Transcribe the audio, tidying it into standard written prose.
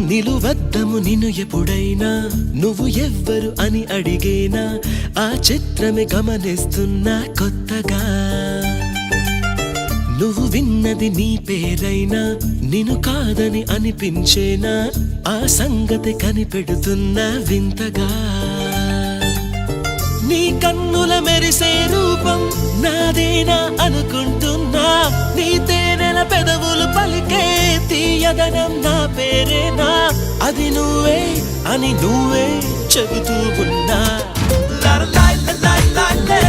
నిలువద్దము నిన్ను ఎప్పుడైనా నువ్వు ఎవ్వరు అని అడిగేనా ఆ చిత్రమే గమనిస్తున్నా కొత్తగా నువ్వు విన్నది నీ పేరైనా నిన్ను కాదని అనిపించేనా ఆ సంగతి కనిపెడుతున్నా వింతగా నీ కన్నుల మెరిసే రూపం నాదేనా అనుకుంటున్నా నీ తేనెల పెదవులు పలికే తీయదనం నా పేరేనా అది నువ్వే అని నువ్వే చెబుతూ ఉన్నా లా లా లా లా లా.